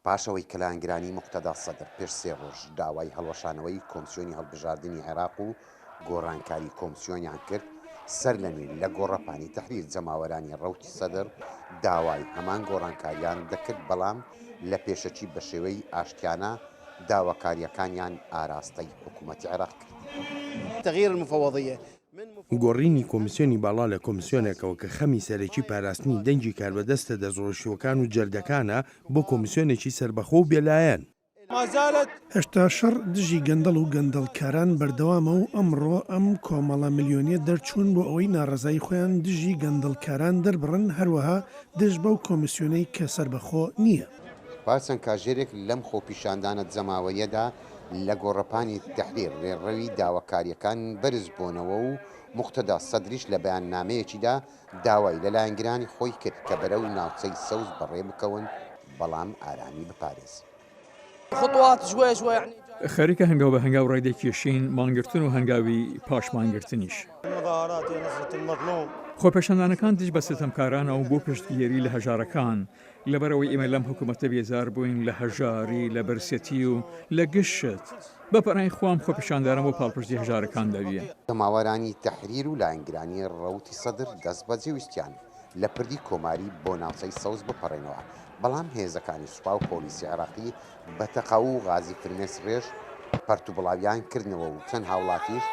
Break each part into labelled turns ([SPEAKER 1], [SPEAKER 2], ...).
[SPEAKER 1] پاشەوەی کەلانگرانی موقتەدا سەدر پێش 3 ڕۆژ داوای هەڵوەشانەوەی کۆمسیۆنی هەڵبژاردننی عێراق و گۆڕانکاری کۆمسیۆنیان کرد سەر لە نوێ لە گۆڕەپانی تەحریر جەماوەرانی ڕەوتی سەدر داوای هەمان گۆڕانکاریان دەکرد بەڵام لە پێشەچی بە شێوەی ئاشتیانە داواکاریەکانیان ئاراستەی حکوومەتی عێراق کرد.
[SPEAKER 2] تغییر المفوضیە
[SPEAKER 3] گۆڕینی کۆمیسیۆنی باڵا لە کۆمیسیۆنێکەوە کە خەمی سەرەکی پاراستنی دەنگی کاربەدەستە دەزۆرشیوەکان و جەردەکانە بۆ کۆمیسیۆنێکی سربەخۆ و بێلایەن.
[SPEAKER 4] هێشتا شەڕ دژی گەندەڵ و گەندەڵکاران بەردەوامە و ئەمڕۆ ئەم کۆمەڵە میلیۆنیە دەرچوون بۆ ئەوەی ناڕەزایی خۆیان دژی گەندەڵکاران دەربڕن هەروەها دژ بەو کۆمیسیۆنەی کە سربەخۆ نییە.
[SPEAKER 1] پارچەند کاژێرێک لەم خۆپیشاندانە جەماوەیەدا لە گۆڕەپانی تەحریر ڕێڕەوی داواکاریەکان بەرز بوونەوە و موقتەدا سەدریش لە بەیاننامەیەکیدا داوای لەلایەنگرانی خۆی کرد کە بەرەو ناوچەی سەوز بەڕێ بکەون بەڵام ئارامی بپارێز.
[SPEAKER 5] خەریکە هەنگاو بە هەنگاو ڕێدەکێشین مانگرتن و هەنگاوی پاشمانگرتنیش. خۆپەشاندانەکان دژ بە ستەمکارانە و بۆ پشتگیری لە هەژارەکان لەبەرەوەی ئێمە لەم حکوومەتە بێزار بووین لە هەژاری لە بەرسەتی و لە گشت بەپەڕای خوام خۆپەشاندانە بۆ پاڵپشتی هەژارەکان دەویە.
[SPEAKER 1] جەماوەرانی تەحریر و لایەنگرانی ڕەوتی سەدر دەست بە جێویستیان لە پردی کۆماری بۆ ناوچەی سەوز بپەڕێنەوە بەڵام هێزەکانی سوپا و پۆلیسی عێراقی بە تەقاو و غازی فرمێس ڕێژ پەرت و بڵاویان کردنەوە و چەند هاوڵاتیش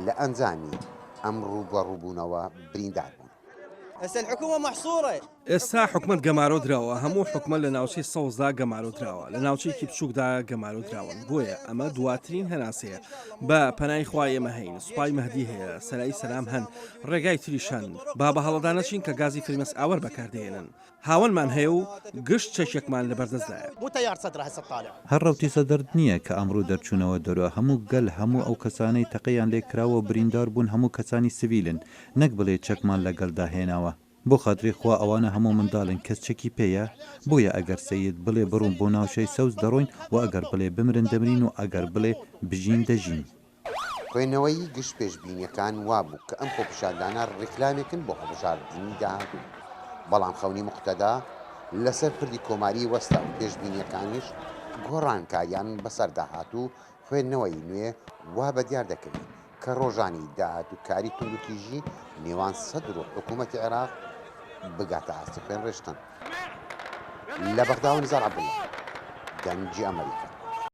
[SPEAKER 1] لە ئەنجامی ئەم ڕووبەڕووبوونەوە بریندار بوون.
[SPEAKER 2] ئێستا حکومت گەمارۆ درراوە هەموو حکومت لە ناوچەی سەوزدا گەمارۆ درراوە لە ناوچەیەکی بچووکدا گەمارۆ دراون بۆیە ئەمە دواترین هەناسەیە بە پەنای خوای ئێمە هەین سوپای مەهدی هەیە سەرای سەلام هەن ڕێگای تریشان با بە هەڵەدانەچین کە گازی فرمێس ئاوەر بەکاردێنن هاوەنمان هەیە و گشت چەشێکمان لە بەردەستدایە
[SPEAKER 6] هەر ڕەوتی سەدر نییە کە ئەمڕوو دەرچوونەوە دەرەوە هەموو گەل هەموو ئەو کەسانەی تەقەیان لێ کراوە بریندار بوون هەموو کەسانی سڤیلن نەک بڵێ چەکمان لەگەڵدا هێناوە بۆ خاطری خوا ئەوانە هەموو منداڵن کەس چەکی پێیە بۆیە ئەگەر سەید بڵێ بڕوون بۆ ناوچەی سەوز دەڕۆین و ئەگەر بڵێ بمرن دەمرین و ئەگەر بڵێ بژین دەژین.
[SPEAKER 1] خوێندنەوەی گشت پێشبینیەکان وابوو کە ئەم خۆپیشاندانە ڕێکلامێکن بۆ هەڵبژاردننی داهاتوو بەڵام خەونی موقتەدا لەسەر پردی کۆماری وەستا و پێشبینیەکانیش گۆڕانکاریان بەسەر داهاتوو خوێندنەوەی نوێ وا بە دیار دەکرد کە ڕۆژانی داهاتووکاری توندوتیژی نێوان سەدر و حکوومەتی عێراق بگاتە ئاستی خوێن ڕێشتن لە بەغدا و نزار عەبدوڵڵا دەنگی ئەمریکا.